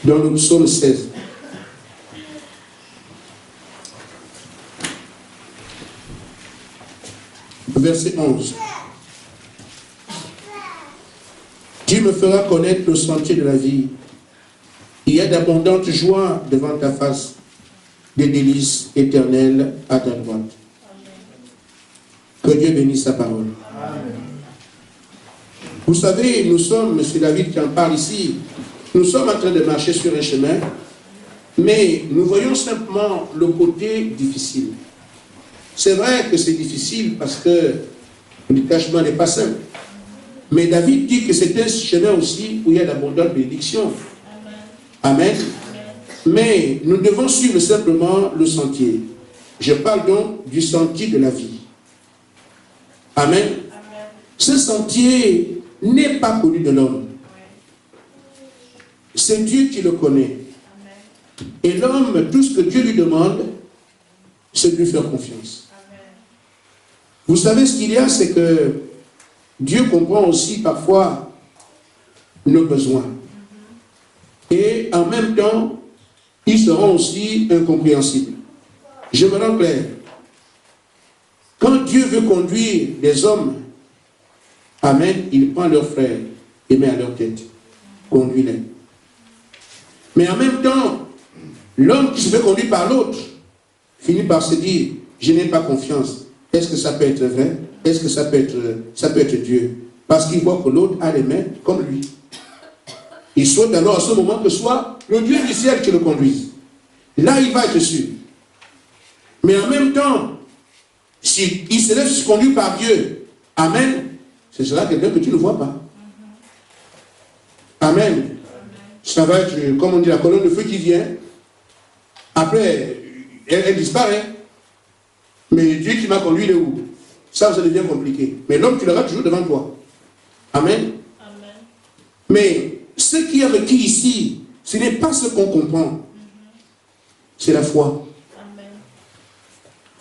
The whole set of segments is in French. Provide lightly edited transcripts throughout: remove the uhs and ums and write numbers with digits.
dans le psaume 16. Verset 11. Tu me feras connaître le sentier de la vie. Il y a d'abondantes joies devant ta face, des délices éternelles à ta droite. Que Dieu bénisse sa parole. Amen. Vous savez, nous sommes, M. David qui en parle ici, nous sommes en train de marcher sur un chemin, mais nous voyons simplement le côté difficile. C'est vrai que c'est difficile parce que le détachement n'est pas simple. Mais David dit que c'est un chemin aussi où il y a d'abondantes bénédictions. Amen. Mais nous devons suivre simplement le sentier. Je parle donc du sentier de la vie. Amen. Ce sentier n'est pas connu de l'homme. C'est Dieu qui le connaît. Et l'homme, tout ce que Dieu lui demande, c'est de lui faire confiance. Vous savez ce qu'il y a, c'est que Dieu comprend aussi parfois nos besoins. Et en même temps, ils seront aussi incompréhensibles. Je me rends clair. Quand Dieu veut conduire des hommes, amen, il prend leurs frères et met à leur tête. Conduis-les. Mais en même temps, l'homme qui se fait conduire par l'autre finit par se dire, je n'ai pas confiance. Est-ce que ça peut être vrai? Est-ce que ça peut être Dieu? Parce qu'il voit que l'autre a les mains comme lui. Il souhaite alors à ce moment que soit le Dieu du ciel qui le conduise. Là, il va être sûr. Mais en même temps, s'il se laisse conduire par Dieu, amen, ce sera quelqu'un que tu ne vois pas. Amen. Ça va être, comme on dit, la colonne de feu qui vient. Après, elle disparaît. Mais Dieu qui m'a conduit, il est où? Ça devient compliqué. Mais l'homme, tu l'auras toujours devant toi. Amen. Amen. Mais ce qui est requis ici, ce n'est pas ce qu'on comprend. C'est la foi. Amen.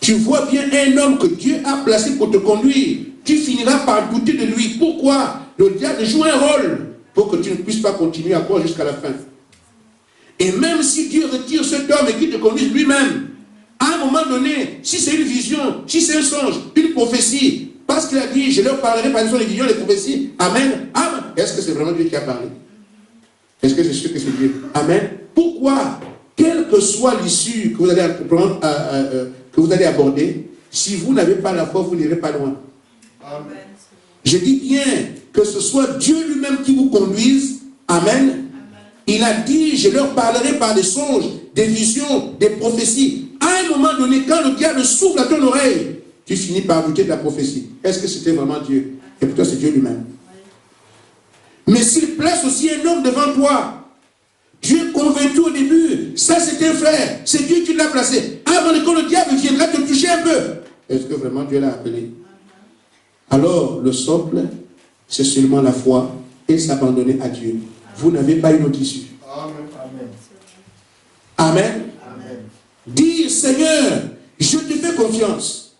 Tu vois bien un homme que Dieu a placé pour te conduire. Tu finiras par douter de lui. Pourquoi? Le diable joue un rôle pour que tu ne puisses pas continuer à croire jusqu'à la fin. Et même si Dieu retire cet homme et qu'il te conduise lui-même, à un moment donné, si c'est une vision, si c'est un songe, une prophétie, parce qu'il a dit, je leur parlerai par les visions, les prophéties, amen, amen. Est-ce que c'est vraiment Dieu qui a parlé? Est-ce que c'est sûr que c'est Dieu? Amen. Pourquoi? Quelle que soit l'issue que vous allez prendre, que vous allez aborder, si vous n'avez pas la foi, vous n'irez pas loin. Amen. Je dis bien que ce soit Dieu lui-même qui vous conduise, amen. Il a dit, je leur parlerai par des songes, des visions, des prophéties. À un moment donné, quand le diable souffle à ton oreille, tu finis par douter de la prophétie. Est-ce que c'était vraiment Dieu? Et pour toi, c'est Dieu lui-même. Mais s'il place aussi un homme devant toi, Dieu est convaincu au début, ça c'est un frère, c'est Dieu qui l'a placé. Avant que le diable viendra te toucher un peu. Est-ce que vraiment Dieu l'a appelé? Alors, le socle, c'est seulement la foi et s'abandonner à Dieu. Vous n'avez pas une autre issue. Amen. Amen. Amen. Dire, Seigneur, je te fais confiance.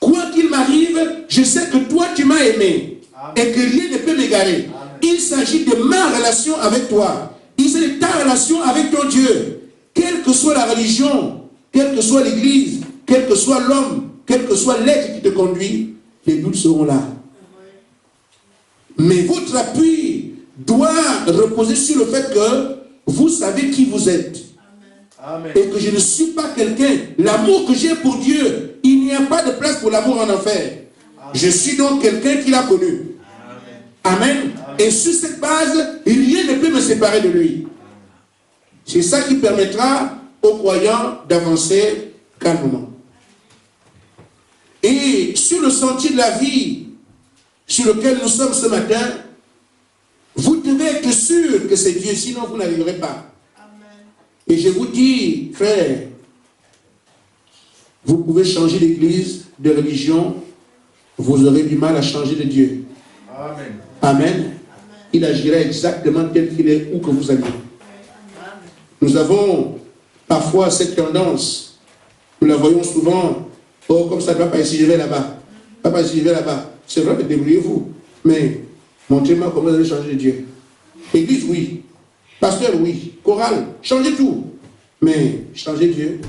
Quoi qu'il m'arrive, je sais que toi tu m'as aimé. Amen. Et que rien ne peut m'égarer. Il s'agit de ma relation avec toi. Il s'agit de ta relation avec ton Dieu. Quelle que soit la religion, quelle que soit l'église, quel que soit l'homme, quel que soit l'être qui te conduit, les doutes seront là. Mais votre appui doit reposer sur le fait que vous savez qui vous êtes. Amen. Et que je ne suis pas quelqu'un. L'amour que j'ai pour Dieu, il n'y a pas de place pour l'amour en enfer. Amen. Je suis donc quelqu'un qui l'a connu. Amen. Amen. Amen. Et sur cette base, rien ne peut me séparer de lui. C'est ça qui permettra aux croyants d'avancer calmement. Et sur le sentier de la vie, sur lequel nous sommes ce matin, vous devez être sûr que c'est Dieu, sinon vous n'arriverez pas. Amen. Et je vous dis, frère, vous pouvez changer d'église, de religion, vous aurez du mal à changer de Dieu. Amen. Amen. Amen. Il agira exactement tel qu'il est, où que vous alliez. Nous avons parfois cette tendance, nous la voyons souvent, oh comme ça ne va pas ici, je vais là-bas. Papa, si je vais là-bas. C'est vrai, débrouillez-vous. Mais montrez-moi comment vous allez changer de Dieu. Église, oui. Pasteur, oui. Chorale, changez tout. Mais changez Dieu,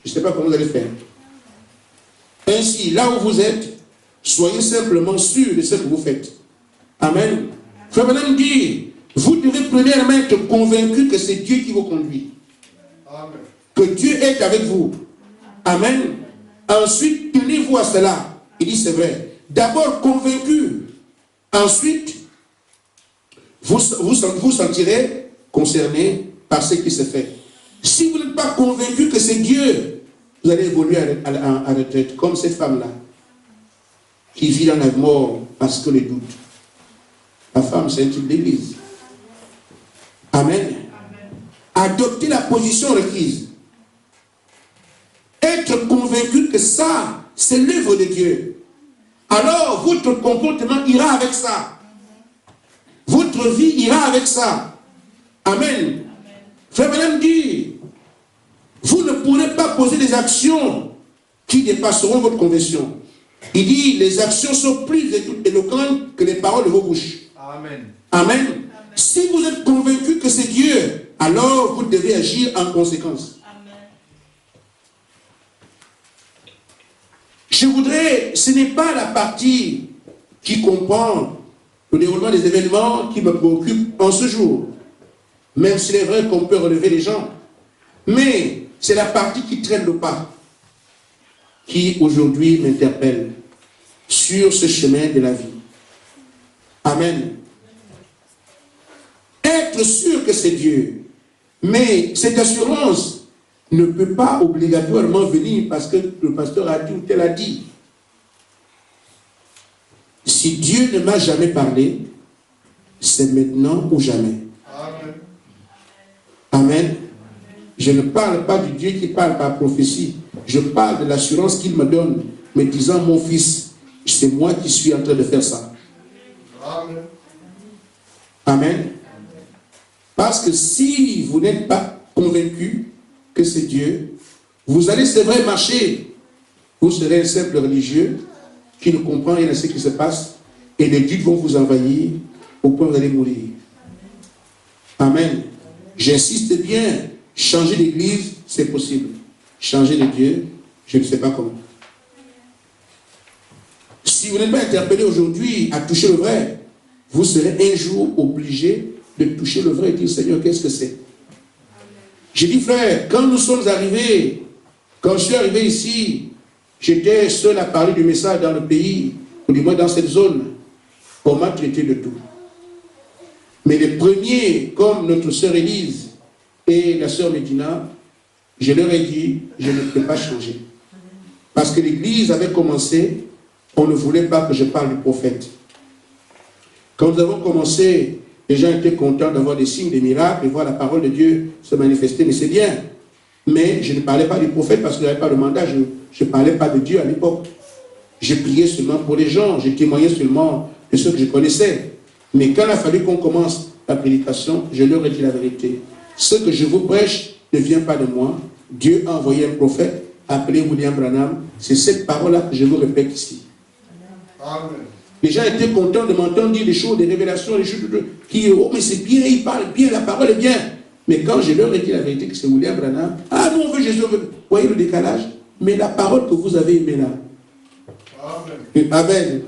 je ne sais pas comment vous allez faire. Ainsi, là où vous êtes, soyez simplement sûr de ce que vous faites. Amen. Frère Branham dit, vous devez premièrement être convaincu que c'est Dieu qui vous conduit. Amen. Que Dieu est avec vous. Amen. Ensuite, tenez-vous à cela. Il dit, c'est vrai. D'abord convaincu. Ensuite, vous sentirez concerné par ce qui se fait. Si vous n'êtes pas convaincu que c'est Dieu, vous allez évoluer à retraite, comme cette femme-là, qui vit dans la mort parce que le doute. La femme, c'est un type d'église. Amen. Adopter la position requise. Être convaincu que ça, c'est l'œuvre de Dieu. Alors, votre comportement ira avec ça. Votre vie ira avec ça. Amen. Frère Branham dit, vous ne pourrez pas poser des actions qui dépasseront votre conversion. Il dit, les actions sont plus éloquentes que les paroles de vos bouches. Amen. Amen. Si vous êtes convaincu que c'est Dieu, alors vous devez agir en conséquence. Amen. Je voudrais, ce n'est pas la partie qui comprend le déroulement des événements qui me préoccupe en ce jour. Même s'il est vrai qu'on peut relever les gens. Mais c'est la partie qui traîne le pas, qui aujourd'hui m'interpelle sur ce chemin de la vie. Amen. Être sûr que c'est Dieu. Mais cette assurance ne peut pas obligatoirement venir parce que le pasteur a dit ou tel a dit. Si Dieu ne m'a jamais parlé, c'est maintenant ou jamais. Amen. Amen. Je ne parle pas du Dieu qui parle par prophétie. Je parle de l'assurance qu'il me donne, me disant, mon fils, c'est moi qui suis en train de faire ça. Amen. Amen. Parce que si vous n'êtes pas convaincu que c'est Dieu, vous allez, c'est vrai, marcher. Vous serez un simple religieux qui ne comprend rien à ce qui se passe et les doutes vont vous envahir au point où vous allez mourir. Amen. J'insiste bien, changer d'église, c'est possible. Changer de Dieu, je ne sais pas comment. Si vous n'êtes pas interpellé aujourd'hui à toucher le vrai, vous serez un jour obligé de toucher le vrai et dire, Seigneur, qu'est-ce que c'est? J'ai dit, frère, quand nous sommes arrivés, quand je suis arrivé ici, j'étais seul à parler du message dans le pays, ou du moins dans cette zone. On m'a traité de tout. Mais les premiers, comme notre sœur Élise et la sœur Médina, je leur ai dit, je ne peux pas changer. Parce que l'église avait commencé, on ne voulait pas que je parle du prophète. Quand nous avons commencé, les gens étaient contents d'avoir des signes, des miracles, et voir la parole de Dieu se manifester, mais c'est bien. Mais je ne parlais pas du prophète parce que je n'avais pas le mandat, je ne parlais pas de Dieu à l'époque. Je priais seulement pour les gens, je témoignais seulement de ceux que je connaissais. Mais quand il a fallu qu'on commence la prédication, je leur ai dit la vérité. Ce que je vous prêche ne vient pas de moi. Dieu a envoyé un prophète appelé William Branham. C'est cette parole-là que je vous répète ici. Amen. Les gens étaient contents de m'entendre dire des choses, des révélations, des choses qui, oh mais c'est bien, il parle bien, la parole est bien. Mais quand je leur ai dit la vérité que c'est William Branham, ah nous on veut Jésus, vous voyez le décalage? Mais la parole que vous avez aimée là. Amen. Amen.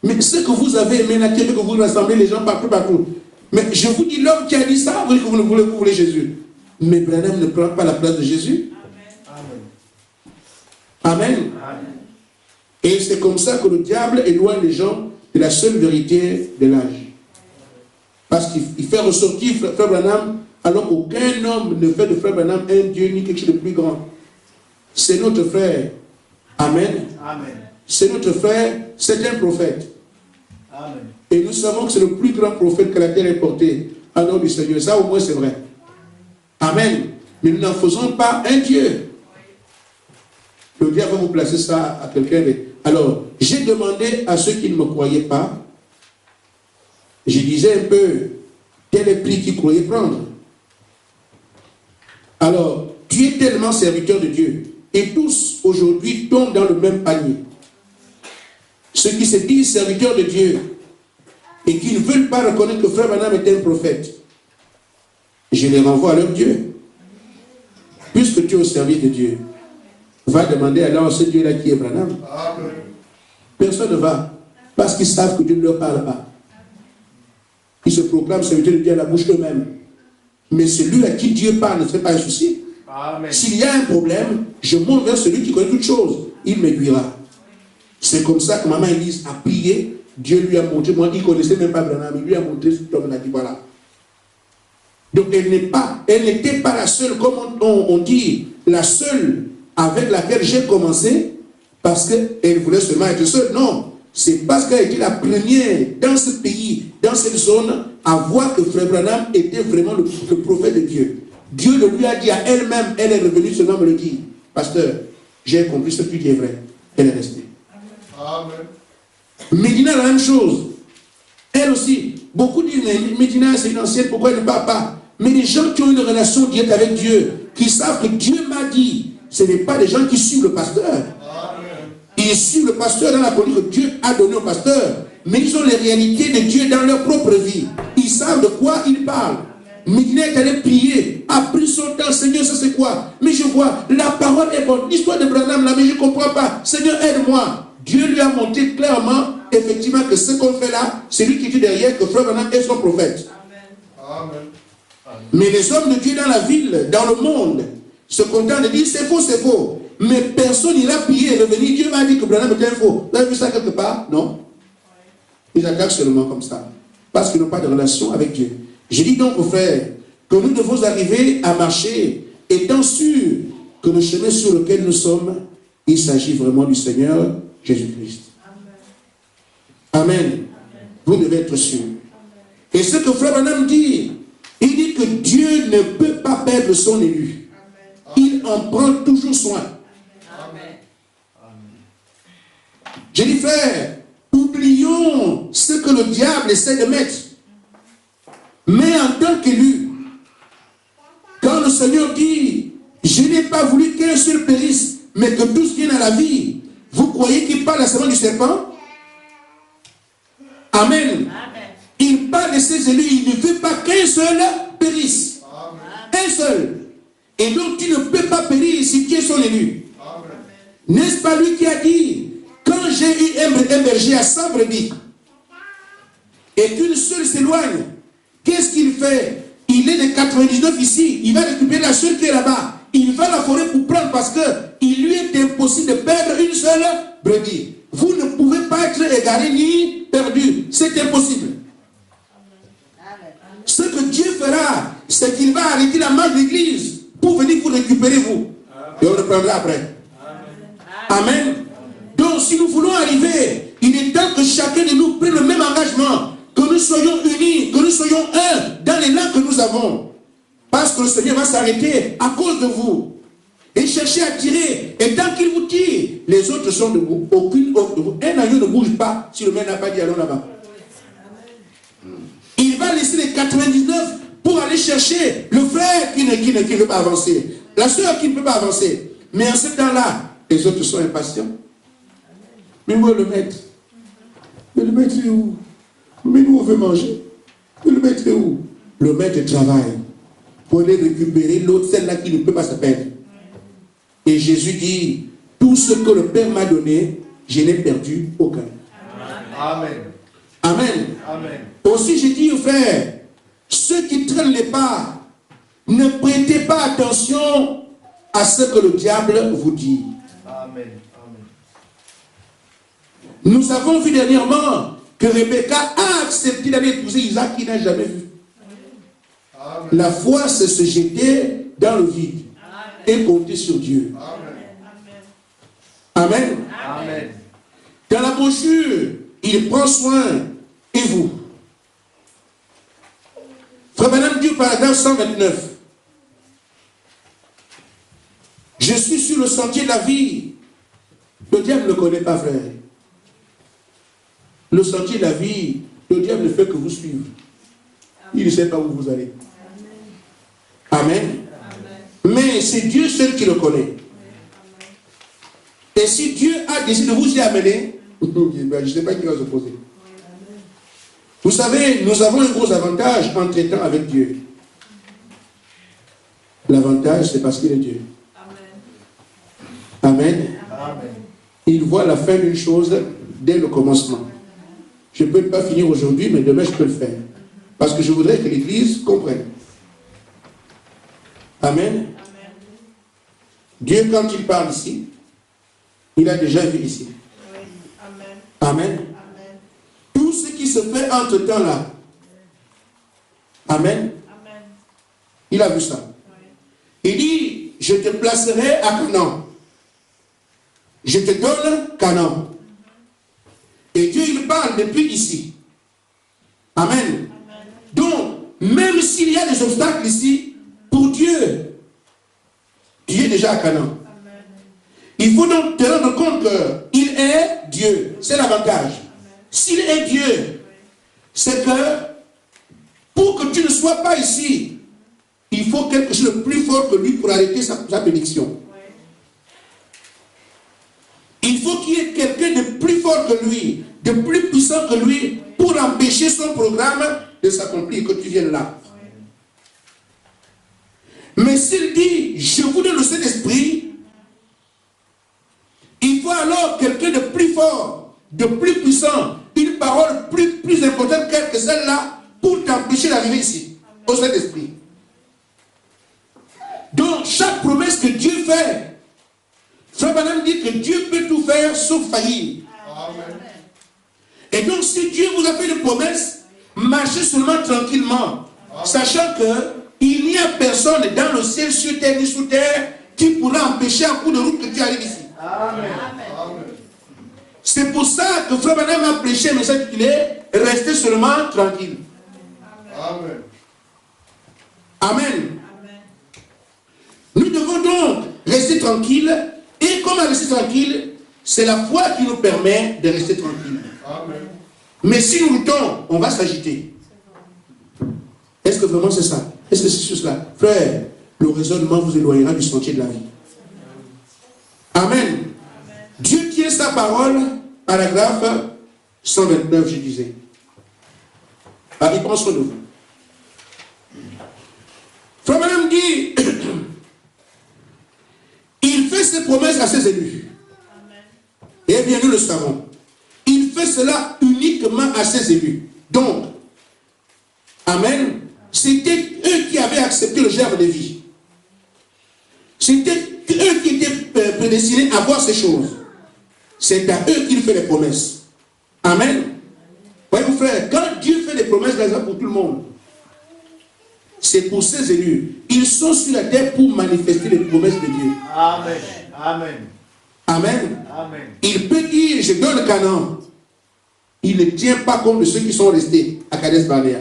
Mais ce que vous avez aimé là, qui fait que vous rassemblez les gens partout. Mais je vous dis, l'homme qui a dit ça, vous dites que vous voulez Jésus. Mais Branham ne prend pas la place de Jésus. Amen. Amen. Amen. Et c'est comme ça que le diable éloigne les gens de la seule vérité de l'âge. Parce qu'il fait ressortir Frère Branham, alors qu'aucun homme ne fait de Frère Branham un Dieu ni quelque chose de plus grand. C'est notre frère. Amen. Amen. C'est notre frère, c'est un prophète. Amen. Et nous savons que c'est le plus grand prophète que la terre ait porté en nom du Seigneur. Ça au moins c'est vrai. Amen. Mais nous n'en faisons pas un Dieu. Le diable va vous placer ça à quelqu'un. Alors, j'ai demandé à ceux qui ne me croyaient pas, je disais un peu, quel est le prix qu'ils croyaient prendre. Alors, tu es tellement serviteur de Dieu. Et tous, aujourd'hui, tombent dans le même panier. Ceux qui se disent serviteurs de Dieu et qui ne veulent pas reconnaître que Frère Branham est un prophète. je les renvoie à leur Dieu. Puisque tu es au service de Dieu, va demander alors à ce Dieu-là qui est Branham. Personne ne va, parce qu'ils savent que Dieu ne leur parle pas. Ils se proclament serviteurs de Dieu à la bouche eux-mêmes. Mais celui à qui Dieu parle ne fait pas un souci. S'il y a un problème, je monte vers celui qui connaît toutes choses. Il m'aiguillera. C'est comme ça que maman Élise a prié. Dieu lui a montré, moi il ne connaissait même pas Branham, il lui a montré ce homme, il a dit voilà. Donc elle n'était pas la seule, comme on dit, la seule avec laquelle j'ai commencé, parce qu'elle voulait seulement être seule. Non, c'est parce qu'elle était la première dans ce pays, dans cette zone, à voir que Frère Branham était vraiment le prophète de Dieu. Dieu le lui a dit à elle-même, elle est revenue seulement me le dire. Pasteur, j'ai compris ce que tu dis est vrai. Elle est restée. Amen. Médina, la même chose. Elle aussi. Beaucoup disent, mais Médina, c'est une ancienne, pourquoi elle ne parle pas? Mais les gens qui ont une relation directe avec Dieu, qui savent que Dieu m'a dit, ce n'est pas des gens qui suivent le pasteur. Amen. Ils suivent le pasteur dans la politique que Dieu a donnée au pasteur. Mais ils ont les réalités de Dieu dans leur propre vie. Ils savent de quoi ils parlent. Médina est allé prier, a pris son temps. Seigneur, ça c'est quoi? Mais je vois, la parole est bonne. L'histoire de Branham là, mais je ne comprends pas. Seigneur, aide-moi. Dieu lui a montré clairement, effectivement, que ce qu'on fait là, c'est lui qui était derrière, que Frère Branham est son prophète. Amen. Mais les hommes de Dieu dans la ville, dans le monde, se contentent de dire c'est faux, c'est faux. Mais personne n'ira prier et revenir. Dieu m'a dit que Branham était faux. Vous avez vu ça quelque part? Non. Ils attaquent seulement comme ça. Parce qu'ils n'ont pas de relation avec Dieu. Je dis donc aux frères que nous devons arriver à marcher étant sûrs que le chemin sur lequel nous sommes, il s'agit vraiment du Seigneur Jésus-Christ. Amen. Amen. Vous devez être sûrs. Et ce que Frère Branham dit, il dit que Dieu ne peut pas perdre son élu. Il en prend toujours soin. Amen. J'ai dit, frère, oublions ce que le diable essaie de mettre. Mais en tant qu'élu, quand le Seigneur dit, je n'ai pas voulu qu'un seul périsse, mais que tous viennent à la vie, vous croyez qu'il parle à seulement du serpent? Amen. Amen. Il parle de ses élus, il ne veut pas qu'un seul périsse. Amen. Un seul. Et donc tu ne peux pas périr si tu es son élu. N'est-ce pas lui qui a dit, quand j'ai eu un berger à 100 brebis, et qu'une seule s'éloigne, qu'est-ce qu'il fait? Il est de 99 ici. Il va récupérer la seule qui est là-bas. Il va à la forêt pour prendre parce qu'il lui est impossible de perdre une seule brebis. Vous ne pouvez pas être égaré ni perdu. C'est impossible. Ce que Dieu fera, c'est qu'il va arrêter la marche de l'église pour venir vous récupérer vous. Et on reprendra après. Amen. Donc si nous voulons arriver, il est temps que chacun de nous prenne le même engagement. Que nous soyons unis, que nous soyons un dans l'élan que nous avons. Parce que le Seigneur va s'arrêter à cause de vous. Et chercher à tirer. Et tant qu'il vous tire, les autres sont debout. Aucune autre de vous. Un agneau ne bouge pas si le maire n'a pas dit allons là-bas. Il va laisser les 99 pour aller chercher le frère qui ne veut pas avancer. La soeur qui ne peut pas avancer. Mais en ce temps-là, les autres sont impatients. Mais où est le maître? Mais le maître est où? Mais nous on veut manger. Mais le maître est où? Le maître travaille pour aller récupérer l'autre, celle-là qui ne peut pas se perdre. Et Jésus dit, tout ce que le Père m'a donné, je n'ai perdu aucun. Amen. Amen. Amen. Aussi j'ai dit aux frères, ceux qui traînent les pas, ne prêtez pas attention à ce que le diable vous dit. Amen. Amen. Nous avons vu dernièrement que Rebecca a accepté d'aller épouser Isaac qu'il n'a jamais vu. Amen. La foi, c'est se jeter dans le vide. Amen. Et compter sur Dieu. Amen. Amen. Amen. Dans la brochure, il prend soin. Et vous? Frère Branham dit au paragraphe 129. Je suis sur le sentier de la vie. Le diable ne le connaît pas, frère. Le sentier de la vie, le diable ne fait que vous suivre. Il ne sait pas où vous allez. Amen. Amen. Mais c'est Dieu seul qui le connaît. Et si Dieu a décidé de vous y amener, je ne sais pas qui va s'opposer. Vous savez, nous avons un gros avantage en traitant avec Dieu. L'avantage, c'est parce qu'il est Dieu. Amen. Amen. Il voit la fin d'une chose dès le commencement. Je ne peux pas finir aujourd'hui, mais demain je peux le faire. Parce que je voudrais que l'Église comprenne. Amen. Amen. Dieu, quand il parle ici, il a déjà vu ici. Oui. Amen. Amen. Amen. Tout ce qui se fait entre temps là. Amen. Amen. Il a vu ça. Oui. Il dit, je te placerai à Canaan. Je te donne Canaan. Et Dieu, il parle depuis ici. Amen. Amen. Donc, même s'il y a des obstacles ici, pour Dieu, tu es déjà à Canaan. Amen. Il faut donc te rendre compte qu'il est Dieu. C'est l'avantage. S'il est Dieu, c'est que pour que tu ne sois pas ici, il faut quelque chose de plus fort que lui pour arrêter sa bénédiction. Il faut qu'il y ait quelqu'un de plus fort que lui, de plus puissant que lui, pour empêcher son programme de s'accomplir, que tu viennes là. Mais s'il dit, je vous donne le Saint-Esprit, il faut alors quelqu'un de plus fort, de plus puissant, une parole plus importante que celle-là, pour t'empêcher d'arriver ici, au Saint-Esprit. Donc, chaque promesse que Dieu fait, Frère Branham dit que Dieu peut tout faire sauf faillir. Amen. Et donc, si Dieu vous a fait une promesse, marchez seulement tranquillement, Amen. Sachant qu'il n'y a personne dans le ciel, sur terre, ni sous terre, qui pourra empêcher un coup de route que tu arrives ici. Amen. Amen. C'est pour ça que Frère Branham a prêché un message qu'il est restez seulement tranquille. Amen. Amen. Amen. Nous devons donc rester tranquilles. Et comment rester tranquille, c'est la foi qui nous permet de rester tranquille. Amen. Mais si nous luttons, on va s'agiter. Est-ce que vraiment c'est ça? Est-ce que c'est sur cela? Frère, le raisonnement vous éloignera du sentier de la vie. Amen. Amen. Dieu tient sa parole, paragraphe 129, je disais. Ah, il prend soin de vous. Frère Madame dit, il fait ses promesses à ses élus. Amen. Eh bien, nous le savons. Il fait cela uniquement à ses élus. Donc, Amen, c'était eux qui avaient accepté le germe de vie. C'était eux qui étaient prédestinés à voir ces choses. C'est à eux qu'il fait les promesses. Amen. Voyez-vous, frère, quand Dieu fait des promesses d'argent pour tout le monde, c'est pour ses élus. Ils sont sur la terre pour manifester les promesses de Dieu. Amen. Amen. Amen. Amen. Il peut dire, je donne Canaan. Il ne tient pas compte de ceux qui sont restés à Kadesh Barnea.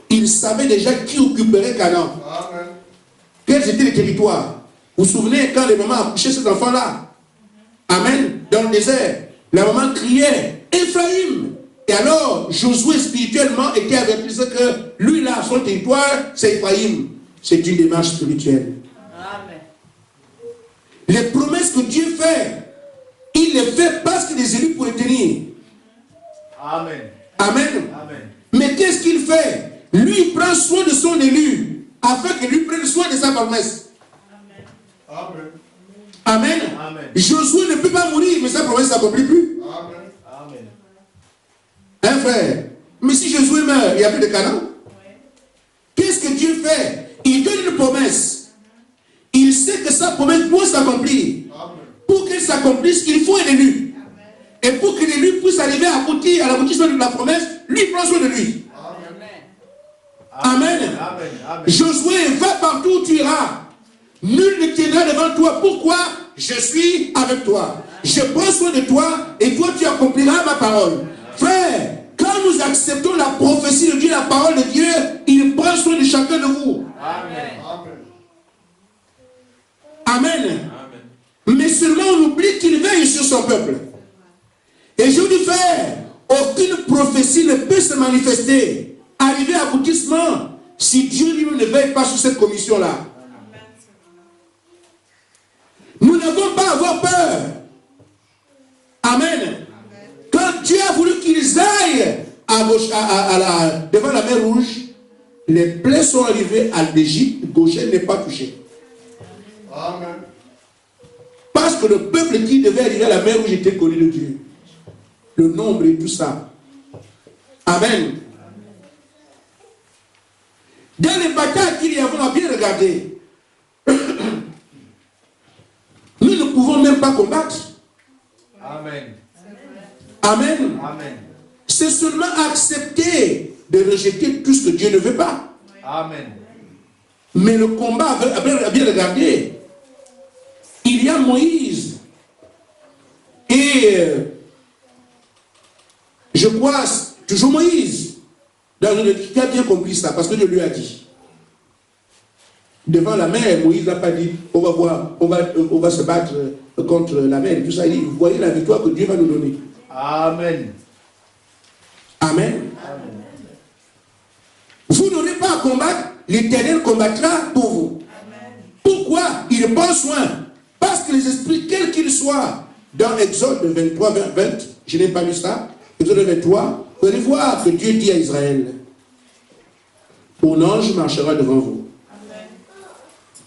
Il savait déjà qui occuperait Canaan. Amen. Quels étaient les territoires? Vous vous souvenez quand les mamans accouchaient ces enfants-là? Amen. Dans le désert, la maman criait, Ephraïm. Et alors, Josué spirituellement était averti que lui là, son territoire, c'est Ephraïm. C'est une démarche spirituelle. Amen. Les promesses que Dieu fait, il les fait parce qu'il les élus pour les tenir. Amen. Amen. Amen. Mais qu'est-ce qu'il fait? Lui, il prend soin de son élu, afin qu'il lui prenne soin de sa promesse. Amen. Amen. Amen. Josué ne peut pas mourir, mais sa promesse ne s'accomplit plus. Amen. Amen. Hein, frère? Mais si Josué meurt, il n'y a plus de Canaan. Oui. Qu'est-ce que Dieu fait? Il donne une promesse. Il sait que sa promesse doit s'accomplir. Pour qu'elle s'accomplisse, il faut un élu. Amen. Et pour que l'élu puisse arriver à aboutir à l'aboutissement de la promesse, lui prend soin de lui. Amen. Amen. Amen. Amen. Josué, va partout où tu iras. Nul ne tiendra devant toi. Pourquoi? Je suis avec toi. Je prends soin de toi et toi tu accompliras ma parole. Frère, quand nous acceptons la prophétie de Dieu, la parole de Dieu, il prend soin de chacun de vous. Amen. Amen. Amen. Mais seulement on oublie qu'il veille sur son peuple. Et je vous dis, frère, aucune prophétie ne peut se manifester, arriver à aboutissement, si Dieu lui ne veille pas sur cette commission-là. Nous n'avons pas à avoir peur. Amen. Quand Dieu a voulu qu'ils aillent devant la mer Rouge, Les plaies sont arrivées à l'Égypte, Goshen n'est pas touché. Amen. Parce que le peuple qui devait arriver à la mer où j'étais connu de Dieu. Le nombre et tout ça. Amen. Dans les batailles qu'il y a, on a bien regardé. Nous ne pouvons même pas combattre. Amen. Amen. Amen. C'est seulement accepter de rejeter tout ce que Dieu ne veut pas. Amen. Mais le combat, à bien regarder, il y a Moïse. Et je crois, toujours Moïse, qui a bien compris ça, parce que Dieu lui a dit. Devant la mer, Moïse n'a pas dit, on va se battre contre la mer. Tout ça, il dit, vous voyez la victoire que Dieu va nous donner. Amen. Amen. Amen. Vous n'aurez pas à combattre, l'Éternel combattra pour vous. Amen. Pourquoi? Il prend soin. Parce que les esprits, quels qu'ils soient, dans Exode 23, 20, je n'ai pas lu ça, Exode 23, vous allez voir que Dieu dit à Israël, mon ange marchera devant vous. Amen.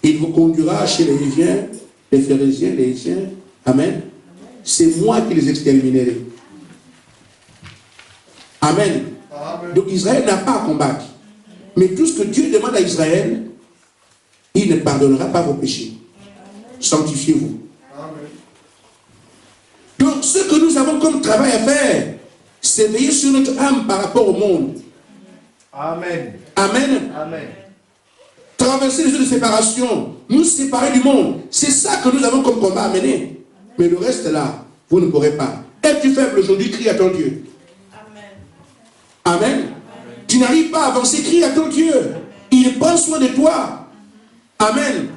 Il vous conduira chez les Hiviens, les Phérésiens, les Hétiens. Amen. C'est moi qui les exterminerai. Amen. Amen. Donc Israël n'a pas à combattre. Mais tout ce que Dieu demande à Israël, il ne pardonnera pas vos péchés. Sanctifiez-vous. Donc ce que nous avons comme travail à faire, c'est veiller sur notre âme par rapport au monde. Amen. Amen. Amen. Traverser les eaux de séparation, nous séparer du monde. C'est ça que nous avons comme combat à mener. Mais le reste là, vous ne pourrez pas. Es-tu faible aujourd'hui, crie à ton Dieu. Amen. Amen. Tu n'arrives pas à avancer, crie à ton Dieu. Il prend soin de toi. Amen.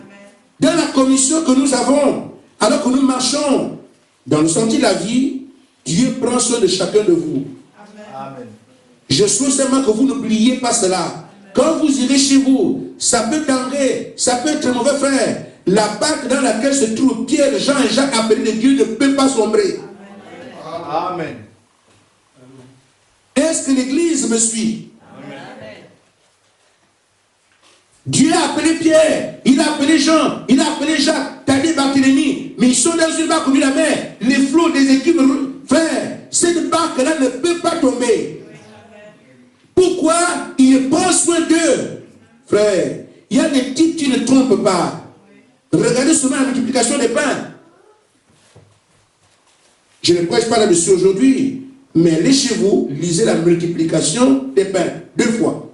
Dans la commission que nous avons, alors que nous marchons dans le sentier de la vie, Dieu prend soin de chacun de vous. Amen. Je souhaite seulement que vous n'oubliez pas cela. Quand vous irez chez vous, ça peut tanguer, ça peut être un mauvais frère. La barque dans laquelle se trouvent Pierre, Jean et Jacques appelés de Dieu ne peut pas sombrer. Amen. Est-ce que l'Église me suit? Amen. Dieu a appelé Pierre, il a appelé Jean, il a appelé Jacques, Thaddée, Barthélemy, mais ils sont dans une barque au milieu de la mer. Les flots des équipes, frère, cette barque-là ne peut pas tomber. Pourquoi? Il prend soin d'eux. Frère, il y a des types qui ne trompent pas. Regardez seulement la multiplication des pains. Je ne prêche pas là-dessus aujourd'hui, mais allez chez vous, lisez la multiplication des pains, 2 fois.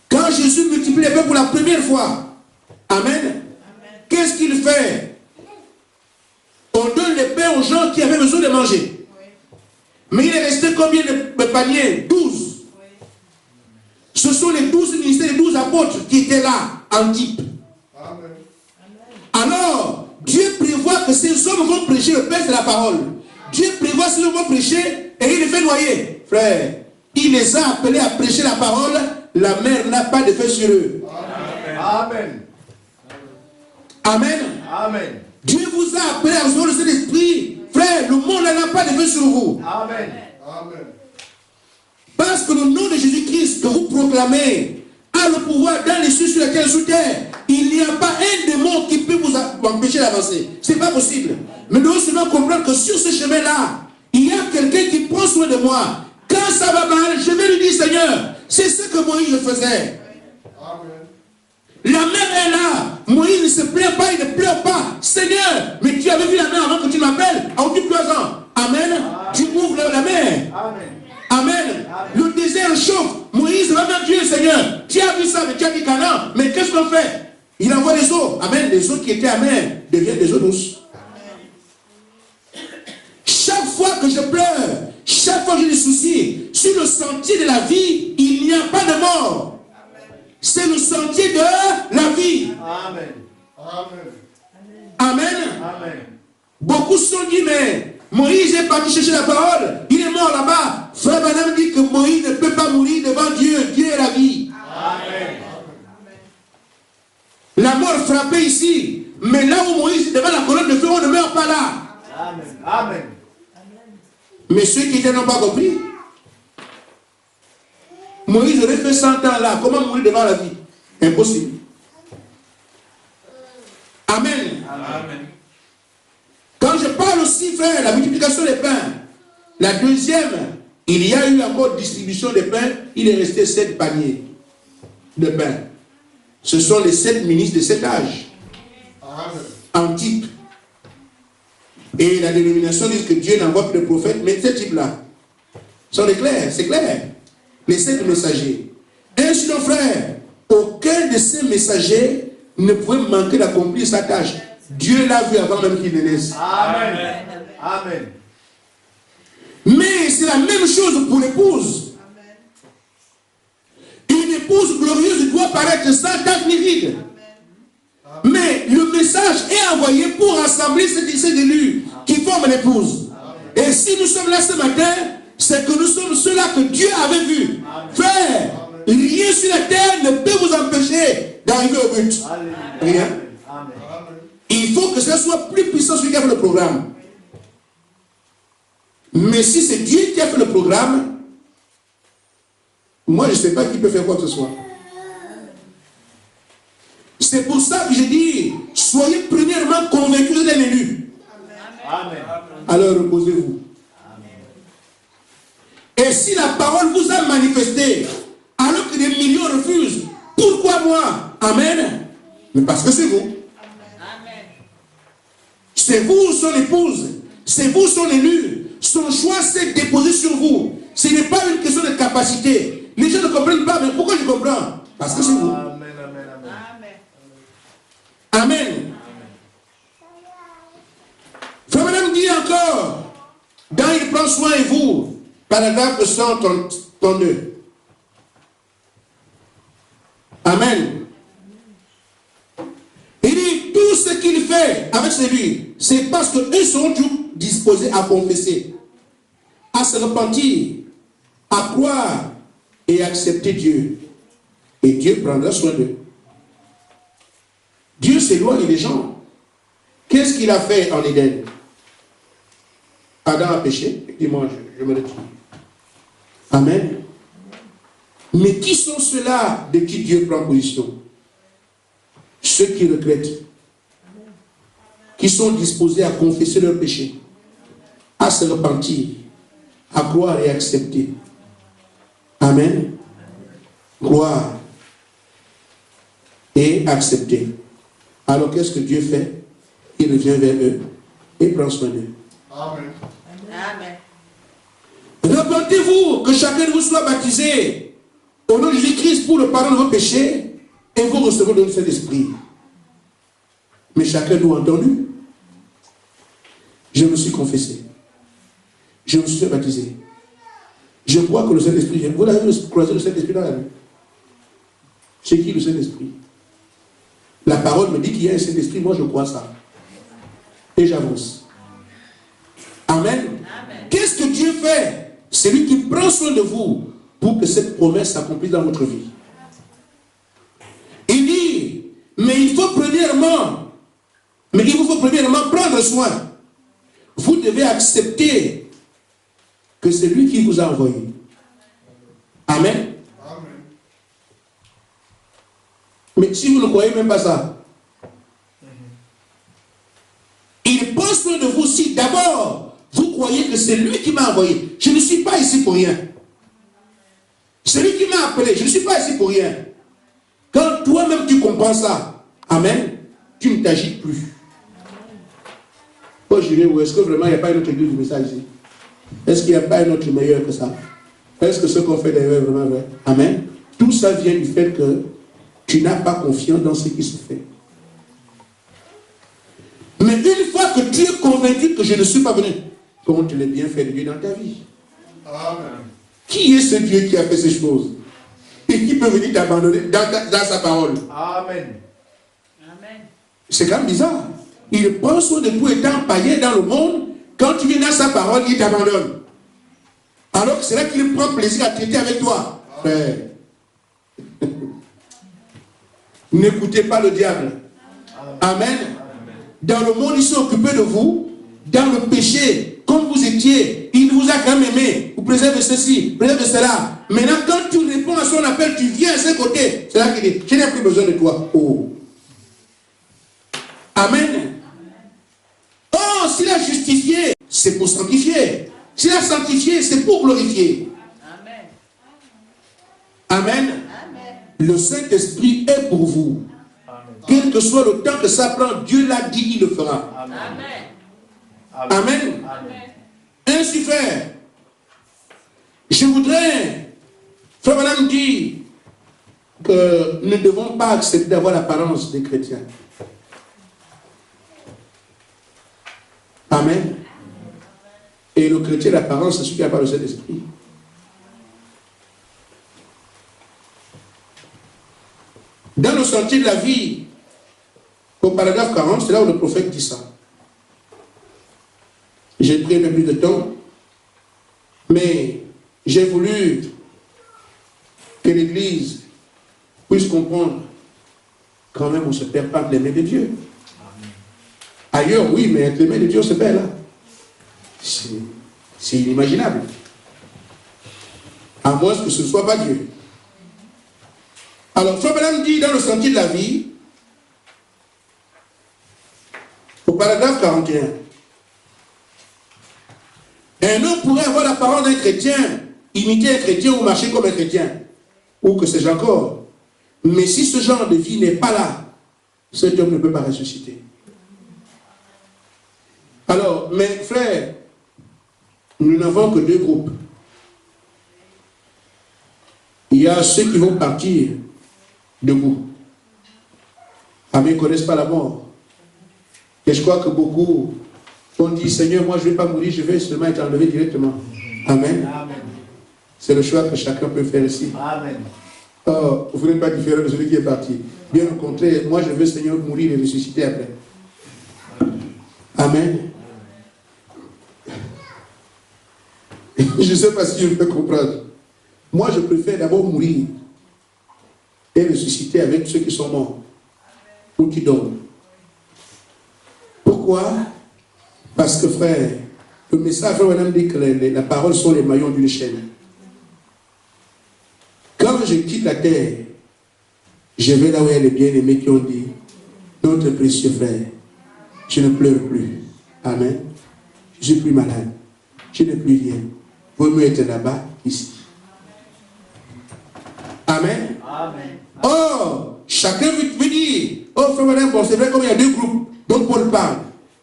Quand Jésus multiplie les pains pour la première fois, amen, qu'est-ce qu'il fait? On donne les pains aux gens qui avaient besoin de manger. Mais il est resté combien de paniers? 12. Ce sont les 12 ministères, les 12 apôtres qui étaient là, en type. Amen. Alors, Dieu prévoit que ces hommes vont prêcher le pain de la parole. Dieu prévoit que ces hommes vont prêcher et il les fait noyer. Frère, il les a appelés à prêcher la parole. La mer n'a pas d'effet sur eux. Amen. Amen. Amen. Dieu vous a appelé à recevoir le Saint-Esprit. Frère, le monde n'a pas d'effet sur vous. Amen. Amen. Parce que le nom de Jésus-Christ que vous proclamez a le pouvoir dans les cieux, sur la terre, sous terre. Il n'y a pas un démon qui peut vous empêcher d'avancer. Ce n'est pas possible. Mais nous devons seulement comprendre que sur ce chemin-là, il y a quelqu'un qui prend soin de moi. Quand ça va mal, je vais lui dire, Seigneur, c'est ce que Moïse faisait. Amen. La mer est là. Moïse ne se plaint pas, il ne pleure pas. Seigneur, mais tu avais vu la mer avant que tu m'appelles. En tout ans. Amen. Amen. Tu ouvres la mer. Amen. Amen. Amen. Le désert chauffe. Moïse va vers Dieu, Seigneur. Tu as vu ça, mais tu as dit Canaan. Mais qu'est-ce qu'on fait? Il envoie les eaux. Amen. Les eaux qui étaient amères deviennent des eaux douces. Amen. Chaque fois que je pleure, chaque fois que j'ai des soucis, sur le sentier de la vie, il n'y a pas de mort. C'est le sentier de la vie. Amen. Amen. Amen. Amen. Beaucoup se sont dit, mais Moïse est parti chercher la parole. Il est mort là-bas. Frère Branham dit que Moïse ne peut pas mourir devant Dieu. Dieu est la vie. Amen. La mort frappait ici. Mais là où Moïse est devant la colonne de feu, on ne meurt pas là. Amen. Amen. Mais ceux qui n'ont pas compris, Moïse aurait fait 100 ans là. Comment mourir devant la vie? Impossible. Amen. Amen. Quand je parle aussi, frère, la multiplication des pains, la deuxième, il y a eu encore distribution des pains, il est resté 7 paniers de pain. Ce sont les 7 ministres de cet âge. En type. Et la dénomination dit que Dieu n'envoie plus de prophètes, mais ces types-là sont les clairs, c'est clair. Les 7 messagers. Ainsi, nos frères, aucun de ces messagers ne pouvait manquer d'accomplir sa tâche. Dieu l'a vu avant même qu'il ne naisse. Amen. Amen. Mais c'est la même chose pour l'épouse. Une épouse glorieuse doit paraître sans tache ni ride. Mais le message est envoyé pour rassembler ces élus qui forment l'épouse. Et si nous sommes là ce matin, c'est que nous sommes ceux-là que Dieu avait vus. Frère, rien sur la terre ne peut vous empêcher d'arriver au but. Rien. Il faut que ce soit plus puissant celui qui a fait le programme. Mais si c'est Dieu qui a fait le programme, moi je ne sais pas qui peut faire quoi que ce soit. C'est pour ça que je dis, soyez premièrement convaincus d'être un élu. Amen. Alors reposez-vous. Et si la parole vous a manifesté, alors que des millions refusent, pourquoi moi? Amen. Mais parce que c'est vous. C'est vous son épouse. C'est vous son élu. Son choix s'est déposé sur vous. Ce n'est pas une question de capacité. Les gens ne comprennent pas, mais pourquoi je comprends? Parce que c'est vous. Amen, amen, amen. Amen. Frère Madame dit encore, quand il prend soin de vous, paragraphe 132. Amen. Il dit, tout ce qu'il fait avec celui, c'est parce qu'eux sont tous disposés à confesser, à se repentir, à croire et accepter Dieu. Et Dieu prendra soin d'eux. Dieu s'éloigne des gens. Qu'est-ce qu'il a fait en Éden? Adam a péché, dis-moi, je me retire. Amen. Mais qui sont ceux-là de qui Dieu prend position? Ceux qui regrettent, qui sont disposés à confesser leurs péchés, à se repentir, à croire et accepter. Amen. Croire et accepter. Alors qu'est-ce que Dieu fait? Il revient vers eux et prend soin d'eux. Amen. Amen. Repentez-vous, que chacun de vous soit baptisé au nom de Jésus-Christ pour le pardon de vos péchés et vous recevrez le Saint-Esprit. Mais chacun nous a entendu. Je me suis confessé. Je me suis baptisé. Je crois que le Saint-Esprit, vous l'avez croisé le Saint-Esprit dans la vie. C'est qui le Saint-Esprit? La parole me dit qu'il y a un Saint-Esprit, moi je crois ça. Et j'avance. Amen. Amen. Qu'est-ce que Dieu fait? C'est lui qui prend soin de vous pour que cette promesse s'accomplisse dans votre vie. Il dit, mais il vous faut premièrement prendre soin. Vous devez accepter que c'est lui qui vous a envoyé. Amen. Amen. Mais si vous ne croyez même pas ça, il prend soin de vous si d'abord vous croyez que c'est lui qui m'a envoyé. Je ne suis pas ici pour rien. C'est lui qui m'a appelé. Je ne suis pas ici pour rien. Quand toi-même tu comprends ça, amen, tu ne t'agites plus. Oh, je dirais, est-ce que vraiment il n'y a pas une autre église du message ici? Est-ce qu'il n'y a pas un autre meilleur que ça? Est-ce que ce qu'on fait d'ailleurs est vraiment vrai? Amen. Tout ça vient du fait que tu n'as pas confiance dans ce qui se fait. Mais une fois que tu es convaincu que je ne suis pas venu, compte les bienfaits de Dieu dans ta vie. Amen. Qui est ce Dieu qui a fait ces choses? Et qui peut venir t'abandonner dans sa parole? Amen. Amen. C'est quand même bizarre. Il prend soin de tout étant païen dans le monde. Quand tu viens dans sa parole, il t'abandonne. Alors que c'est là qu'il prend plaisir à traiter avec toi. Frère. N'écoutez pas le diable. Amen. Dans le monde, ils sont occupés de vous. Dans le péché, comme vous étiez pitié, il vous a quand même aimé, vous préservez ceci, vous préservez cela. Maintenant, quand tu réponds à son appel, tu viens à ses côtés. C'est là qu'il dit, je n'ai plus besoin de toi. Oh. Amen. Oh, s'il a justifié, c'est pour sanctifier. S'il a sanctifié, c'est pour glorifier. Amen. Amen. Amen. Le Saint-Esprit est pour vous. Amen. Quel que soit le temps que ça prend, Dieu l'a dit, il le fera. Amen. Amen. Amen. Amen. Ainsi fait, je voudrais, frère Madame dit que nous ne devons pas accepter d'avoir l'apparence des chrétiens. Amen. Et le chrétien, l'apparence, c'est celui qui n'a pas le Saint-Esprit. Dans le sentier de la vie, au paragraphe 40, c'est là où le prophète dit ça. J'ai pris un peu plus de temps, mais j'ai voulu que l'Église puisse comprendre quand même on ne se perd pas de l'aimer de Dieu. Ailleurs, oui, mais être aimé de Dieu, c'est belle. Hein? C'est inimaginable. À moins que ce ne soit pas Dieu. Alors, Frère Branham dit dans le sentier de la vie, au paragraphe 41, un homme pourrait avoir l'apparence d'un chrétien, imiter un chrétien ou marcher comme un chrétien, ou que sais-je encore. Mais si ce genre de vie n'est pas là, cet homme ne peut pas ressusciter. Alors, mes frères, nous n'avons que deux groupes. Il y a ceux qui vont partir debout. Mais ils ne connaissent pas la mort. Et je crois que beaucoup ont dit, Seigneur, moi je ne vais pas mourir, je vais seulement être enlevé directement. Amen. Amen. C'est le choix que chacun peut faire ici. Amen. Oh, vous n'êtes pas différent de celui qui est parti. Bien au contraire, moi je veux, Seigneur, mourir et ressusciter après. Amen. Je ne sais pas si je me fais comprendre. Moi, je préfère d'abord mourir et ressusciter avec ceux qui sont morts ou qui dorment. Pourquoi? Parce que, frère, le message, frère, dit que la parole sont les maillons d'une chaîne. Quand je quitte la terre, je vais là où il y a les bien-aimés qui ont dit, notre précieux frère, je ne pleure plus. Amen. Je ne suis plus malade. Je n'ai plus rien. Vaut mieux être là-bas qu'ici. Amen. Amen. Oh, chacun veut dire, oh frère madame, bon c'est vrai comme il y a deux groupes dont Paul parle.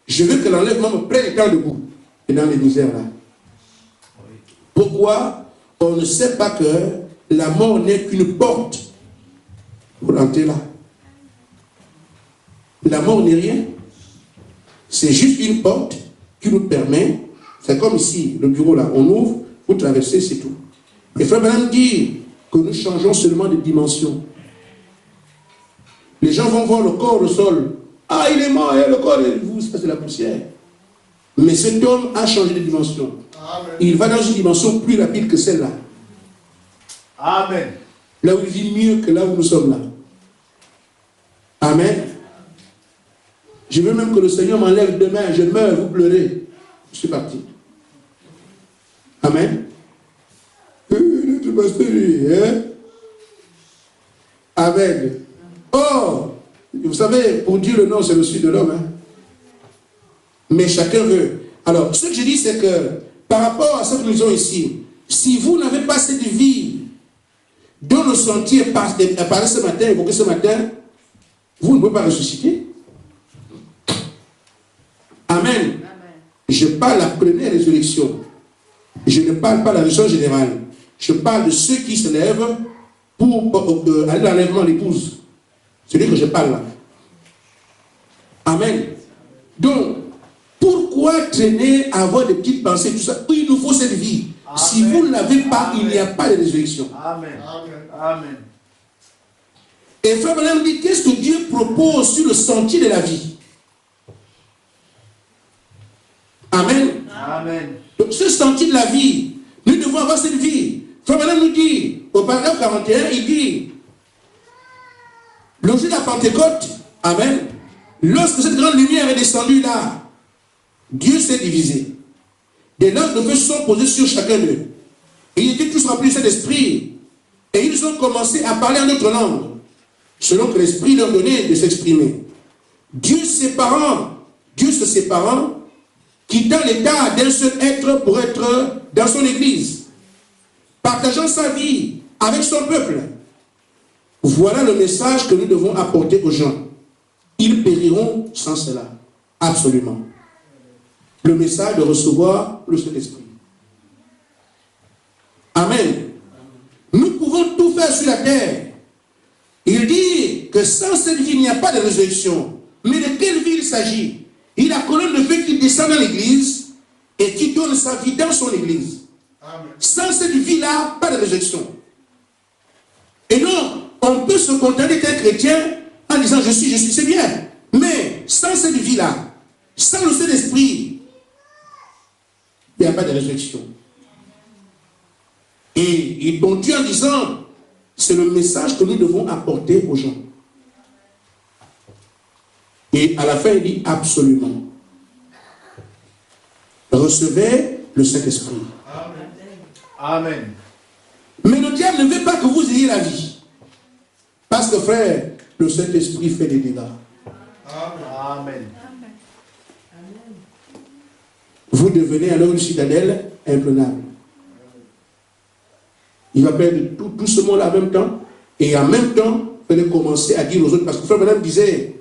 Je veux que l'enlèvement me prenne étant debout et dans les misères là. Pourquoi? On ne sait pas que la mort n'est qu'une porte pour entrer là. La mort n'est rien. C'est juste une porte qui nous permet, c'est comme ici, le bureau là, on ouvre, pour traverser, c'est tout. Et frère Branham dit que nous changeons seulement de dimension. Les gens vont voir le corps au sol. Ah, il est mort, et le corps, vous, c'est la poussière. Mais cet homme a changé de dimension. Amen. Il va dans une dimension plus rapide que celle-là. Amen. Là où il vit mieux que là où nous sommes là. Amen. Je veux même que le Seigneur m'enlève demain, je meurs, vous pleurez. Je suis parti. Amen. Notre pasteur, hein? Amen. Oh, vous savez, pour dire le nom, c'est le sud de l'homme. Hein? Mais chacun veut. Alors, ce que je dis, c'est que par rapport à ce que nous avons ici, si vous n'avez pas cette vie dont le sentier apparaît ce matin, évoqué ce matin, vous ne pouvez pas ressusciter. Amen. Amen. Je parle de la première résurrection. Je ne parle pas de la résurrection générale. Je parle de ceux qui se lèvent pour aller dans l'enlèvement de l'épouse. C'est lui que je parle là. Amen. Donc, pourquoi traîner à avoir des petites pensées, tout ça? Il nous faut cette vie. Amen. Si vous ne l'avez pas, il n'y a pas de résurrection. Amen. Amen. Amen. Et frère Branham dit, qu'est-ce que Dieu propose sur le sentier de la vie? Amen. Amen. Donc ce sentier de la vie, nous devons avoir cette vie. Frère Branham nous dit, au paragraphe 41, il dit, le jour de la Pentecôte, Amen, lorsque cette grande lumière est descendue là, Dieu s'est divisé. Des langues de feu sont posées sur chacun d'eux. Et ils étaient tous remplis de cet esprit. Et ils ont commencé à parler en autre langue, selon que l'esprit leur donnait de s'exprimer. Dieu se séparant, quittant l'état d'un seul être pour être dans son église, partageant sa vie avec son peuple. Voilà le message que nous devons apporter aux gens. Ils périront sans cela. Absolument. Le message de recevoir le Saint-Esprit. Amen. Nous pouvons tout faire sur la terre. Il dit que sans cette vie, il n'y a pas de résurrection. Mais de quelle vie il s'agit? Il y a la colonne de feu qui descend dans l'église et qui donne sa vie dans son église. Amen. Sans cette vie-là, pas de résurrection. Et non, on peut se contenter d'être chrétien en disant je suis, c'est bien. Mais sans cette vie-là, sans le Saint-Esprit, il n'y a pas de résurrection. Et il continue en disant, c'est le message que nous devons apporter aux gens. Et à la fin, il dit absolument. Recevez le Saint-Esprit. Amen. Amen. Mais le diable ne veut pas que vous ayez la vie. Parce que frère, le Saint-Esprit fait des dégâts. Amen. Vous devenez alors une citadelle imprenable. Il va perdre tout ce monde en même temps. Et en même temps, vous allez commencer à dire aux autres. Parce que frère Madame disait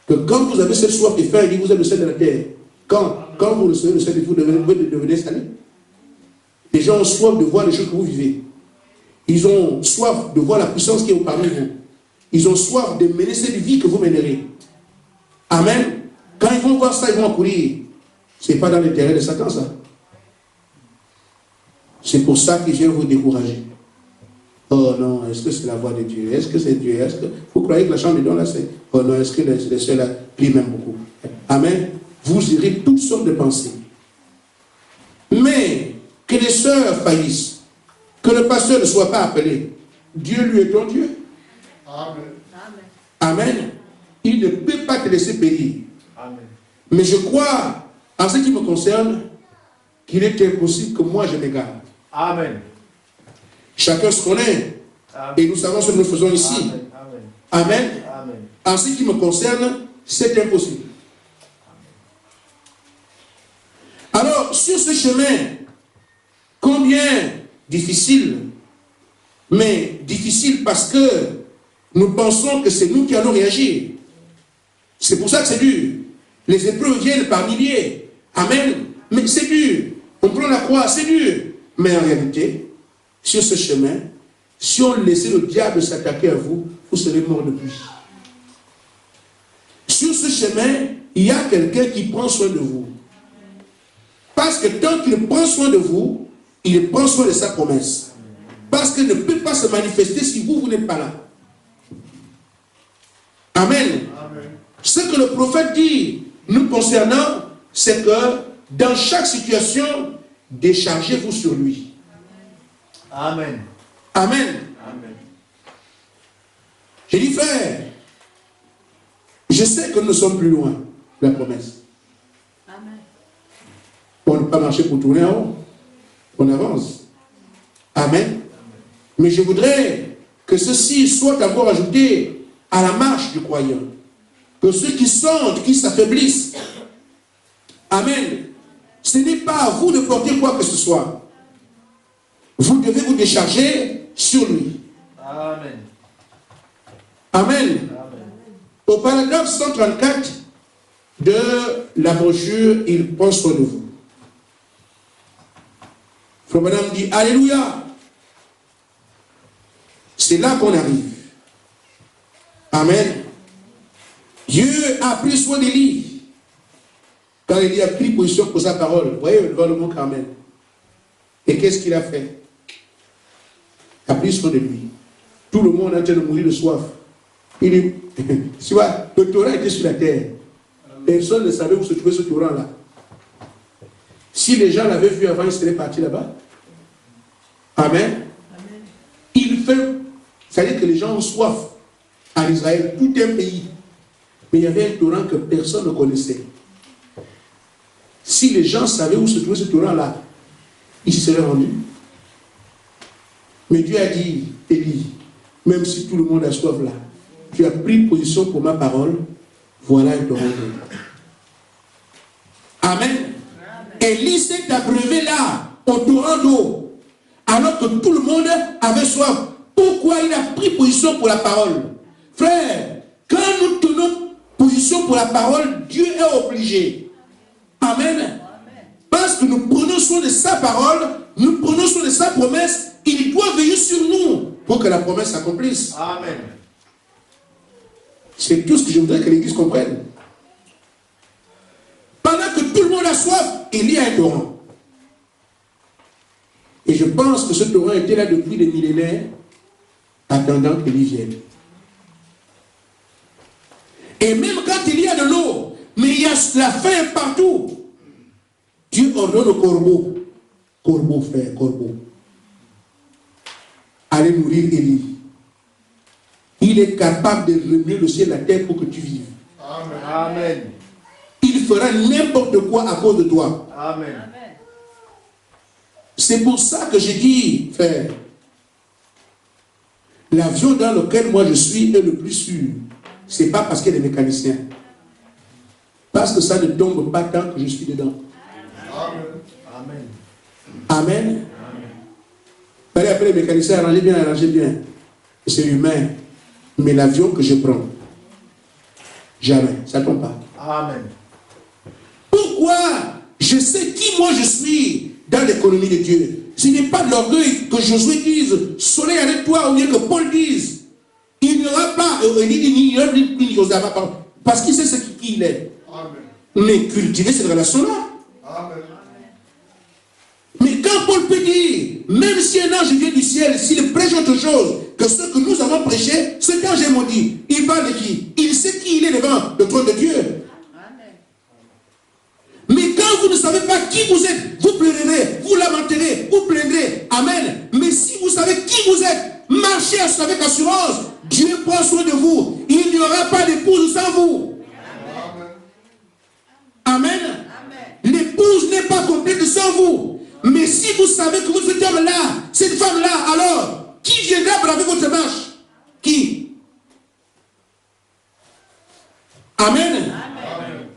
que quand vous avez cette soif de faim, il dit vous êtes le sel de la terre. Quand vous recevez le sel, vous devenez salé. Les gens ont soif de voir les choses que vous vivez. Ils ont soif de voir la puissance qui est parmi vous. Ils ont soif de mener cette vie que vous mènerez. Amen. Quand ils vont voir ça, ils vont courir. Ce n'est pas dans l'intérêt de Satan, ça. C'est pour ça que je viens vous décourager. Oh non, est-ce que c'est la voix de Dieu? Est-ce que c'est Dieu? Est-ce que vous croyez que la chambre de don là, c'est... Oh non, est-ce que les soeurs là plient même beaucoup? Amen. Vous irez toutes sortes de pensées. Mais que les sœurs faillissent, que le pasteur ne soit pas appelé. Dieu lui est ton Dieu. Amen. Amen. Il ne peut pas te laisser périr. Amen. Mais je crois, en ce qui me concerne, qu'il est impossible que moi je m'égare. Amen. Chacun se connaît. Amen. Et nous savons ce que nous faisons ici. Amen. Amen. Amen. En ce qui me concerne, c'est impossible. Alors, sur ce chemin, combien difficile, mais difficile parce que nous pensons que c'est nous qui allons réagir. C'est pour ça que c'est dur. Les épreuves viennent par milliers. Amen. Mais c'est dur. On prend la croix, c'est dur. Mais en réalité, sur ce chemin, si on laissait le diable s'attaquer à vous, vous serez mort de pluie. Sur ce chemin, il y a quelqu'un qui prend soin de vous. Parce que tant qu'il prend soin de vous, il prend soin de sa promesse. Parce qu'il ne peut pas se manifester si vous n'êtes pas là. Amen. Amen. Ce que le prophète dit nous concernant, c'est que dans chaque situation, déchargez-vous sur lui. Amen. Amen. Amen. J'ai dit, frère, je sais que nous sommes plus loin de la promesse. Amen. On ne peut pas marcher pour tourner en haut. On avance. Amen. Mais je voudrais que ceci soit encore ajouté à la marche du croyant. Que ceux qui sentent, qui s'affaiblissent. Amen. Ce n'est pas à vous de porter quoi que ce soit. Vous devez vous décharger sur lui. Amen. Amen. Amen. Au paragraphe 134 de la brochure, il prend soin de vous. Frère Madame dit Alléluia. C'est là qu'on arrive. Amen. Dieu a pris soin d'Élie. Quand Élie a pris position pour sa parole, vous voyez, devant le mont Carmel. Et qu'est-ce qu'il a fait? Il a pris soin de lui. Tout le monde est en train de mourir de soif. Il dit, tu vois, le torrent était sur la terre. Personne ne savait où se trouvait ce torrent-là. Si les gens l'avaient vu avant, ils seraient partis là-bas. Amen. Amen. Il fait, c'est-à-dire que les gens ont soif en Israël, tout un pays. Mais il y avait un torrent que personne ne connaissait. Si les gens savaient où se trouvait ce torrent-là, ils s'y seraient rendus. Mais Dieu a dit, Élie, même si tout le monde a soif là, tu as pris position pour ma parole, voilà un torrent d'eau. Amen. Élie s'est abreuvé là, au torrent d'eau, alors que tout le monde avait soif. Pourquoi il a pris position pour la parole? Frère, quand nous tenons position pour la parole, Dieu est obligé. Amen. Parce que nous prenons soin de sa parole, nous prenons soin de sa promesse, il doit veiller sur nous pour que la promesse s'accomplisse. Amen. C'est tout ce que je voudrais que l'Église comprenne. Pendant que tout le monde a soif, il y a un torrent. Et je pense que ce torrent était là depuis des millénaires, attendant qu'il y vienne. Et même quand il y a de l'eau, mais il y a la faim partout, Dieu ordonne au corbeau, corbeau frère, corbeau, allez nourrir Élie. Il est capable de remuer le ciel et la terre pour que tu vives. Amen. Amen. Il fera n'importe quoi à cause de toi. Amen. C'est pour ça que j'ai dit, frère, l'avion dans lequel moi je suis est le plus sûr. Ce n'est pas parce qu'il y a des mécaniciens. Parce que ça ne tombe pas tant que je suis dedans. Amen. Amen. Amen. Allez, après les mécaniciens, arrangez bien. C'est humain. Mais l'avion que je prends, jamais, ça ne tombe pas. Amen. Pourquoi? Je sais qui moi je suis dans l'économie de Dieu. Ce n'est pas de l'orgueil que Josué dise, soleil avec toi, ou bien que Paul dise. Il n'y aura pas, il n'y aura pas, parce qu'il sait ce qui il est. Amen. Mais cultiver cette relation-là. Amen. Mais quand Paul peut dire, même si un ange vient du ciel, s'il prêche autre chose que ce que nous avons prêché, cet ange est maudit. Il parle de qui? Il sait qui il est devant le trône de Dieu. Amen. Mais quand vous ne savez pas qui vous êtes, vous pleurerez, vous lamenterez, vous plaindrez. Amen. Mais si vous savez qui vous êtes, marchez avec assurance. Dieu prend soin de vous. Il n'y aura pas d'épouse sans vous. Amen. Amen. L'épouse n'est pas complète sans vous. Mais si vous savez que vous êtes homme-là, cette femme-là, alors, qui viendra braver votre marche? Qui? Amen. Amen.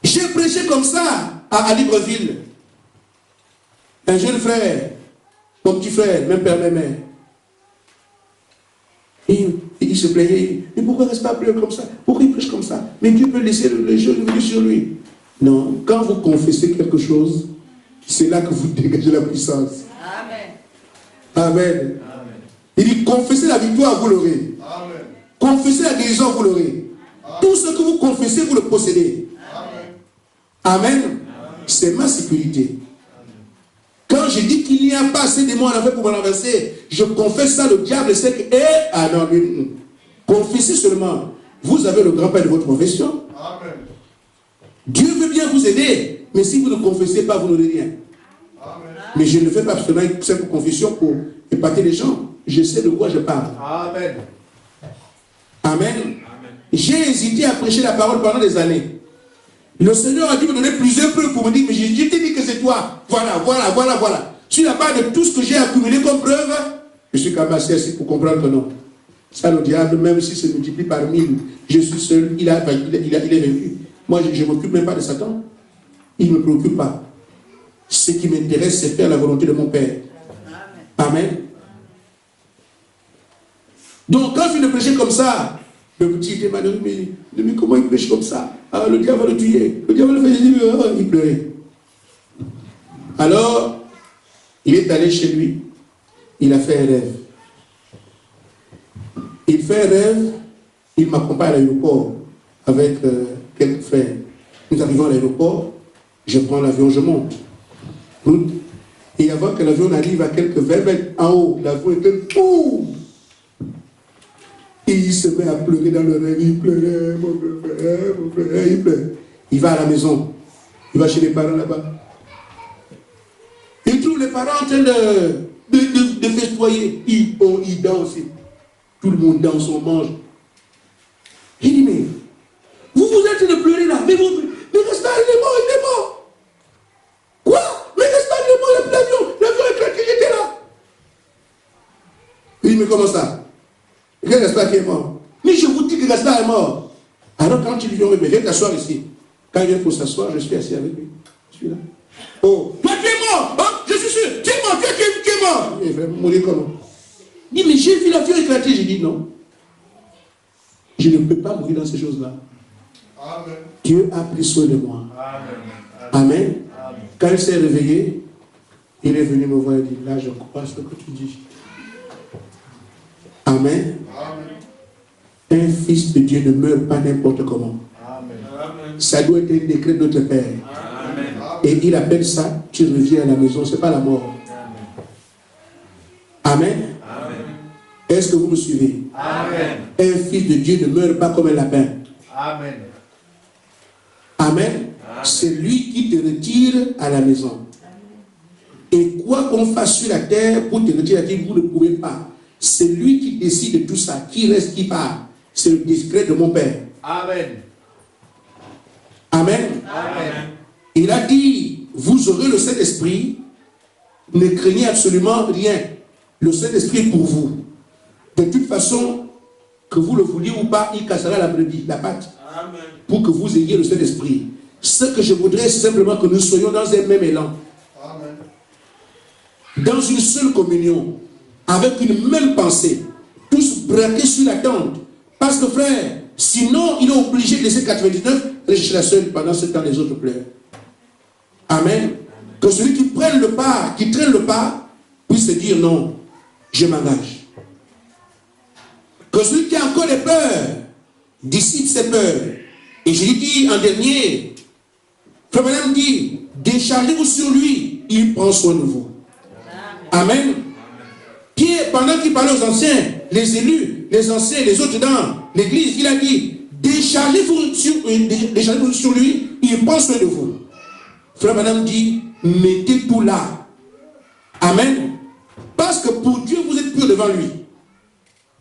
J'ai prêché comme ça à Libreville. Un jeune frère, mon petit frère, même père, même mère. Il se plaignait. Mais pourquoi reste pas pleurer comme ça? Pourquoi il prêche comme ça? Mais Dieu peut laisser les choses venir sur lui. Non, quand vous confessez quelque chose, c'est là que vous dégagez la puissance. Amen. Amen. Il dit, confessez la victoire, vous l'aurez. Confessez la guérison, vous l'aurez. Tout ce que vous confessez, vous le possédez. Amen. C'est ma sécurité. Quand je dis qu'il n'y a pas assez de mots en fait pour me renverser, je confesse ça, le diable sait que, ah non, confessez seulement. Vous avez le grand-père de votre confession. Amen. Dieu veut bien vous aider, mais si vous ne confessez pas, vous n'aurez rien. Amen. Mais je ne fais pas seulement une simple confession pour épater les gens. Je sais de quoi je parle. Amen. Amen. J'ai hésité à prêcher la parole pendant des années. Le Seigneur a dû me donner plusieurs preuves pour me dire, mais je t'ai dit que c'est toi. Voilà. Sur la base de tout ce que j'ai accumulé comme preuve, je suis quand même assez assis pour comprendre que non. Ça, le diable, même si se multiplie par 1000, je suis seul, il est vaincu. Moi, je ne m'occupe même pas de Satan. Il ne me préoccupe pas. Ce qui m'intéresse, c'est faire la volonté de mon Père. Amen. Donc, quand il prêchait comme ça, le petit était malheureux, mais comment il prêche comme ça? Ah, le diable va le tuer. Le diable va le faire, il pleurait. Alors, il est allé chez lui. Il a fait un rêve. Il fait un rêve, il m'accompagne à l'aéroport avec quelques frères. Nous arrivons à l'aéroport, je prends l'avion, je monte. Et avant que l'avion arrive à quelques 20 mètres en haut, l'avion était tout. Et il se met à pleurer dans le rêve. Il pleurait, mon frère, il pleure. Il va à la maison. Il va chez les parents là-bas. Il trouve les parents en train de festoyer. Ils dansent. Tout le monde danse, on mange. Il dit, mais vous êtes en train de pleurer là. Mais Mais Gaspard, il est mort. Quoi? Mais Gaspard, il est mort, il a pris l'avion est éclaté, j'étais là. Il dit, mais comment ça? Il y a Gaspard qui est mort. Mais je vous dis que Gaspard est mort. Alors quand il lui dit, mais viens t'asseoir ici. Quand il vient pour s'asseoir, je suis assis avec lui. Je suis là. Oh, toi tu es mort, hein? Je suis sûr, tu es mort, tu es mort. Il va mourir comment? Il dit, mais j'ai vu l'avion éclater. J'ai dit, non. Je ne peux pas mourir dans ces choses-là. Amen. Dieu a pris soin de moi. Amen. Amen. Amen. Quand il s'est réveillé, il est venu me voir et dit, là je crois ce que tu dis. Amen. Amen. Un fils de Dieu ne meurt pas n'importe comment. Amen. Ça doit être un décret de notre Père. Amen. Et il appelle ça, tu reviens à la maison, ce n'est pas la mort. Amen. Amen. Est-ce que vous me suivez? Amen. Un fils de Dieu ne meurt pas comme un lapin. Amen. Amen. C'est lui qui te retire à la maison. Et quoi qu'on fasse sur la terre pour te retirer à la terre, vous ne pouvez pas. C'est lui qui décide de tout ça. Qui reste, qui part. C'est le décret de mon Père. Amen. Amen. Amen. Il a dit, vous aurez le Saint-Esprit, ne craignez absolument rien. Le Saint-Esprit est pour vous. De toute façon, que vous le vouliez ou pas, il cassera la brebis, la patte. Amen. Pour que vous ayez le Saint-Esprit. Ce que je voudrais, c'est simplement que nous soyons dans un même élan. Amen. Dans une seule communion, avec une même pensée, tous braqués sur la tente. Parce que frère, sinon il est obligé de laisser 99, aller chercher la seule pendant ce temps les autres pleurent. Amen. Que celui qui prenne le pas, qui traîne le pas, puisse se dire non, je m'engage. Que celui qui a encore des peurs, dissipe ses peurs. Et je lui dis en dernier, Frère Branham dit, déchargez-vous sur lui, il prend soin de vous. Amen. Pierre, pendant qu'il parlait aux anciens, les élus, les anciens, les autres dans l'église, il a dit, déchargez-vous sur lui, il prend soin de vous. Frère Branham dit, mettez tout là. Amen. Parce que pour Dieu, vous êtes pur devant lui.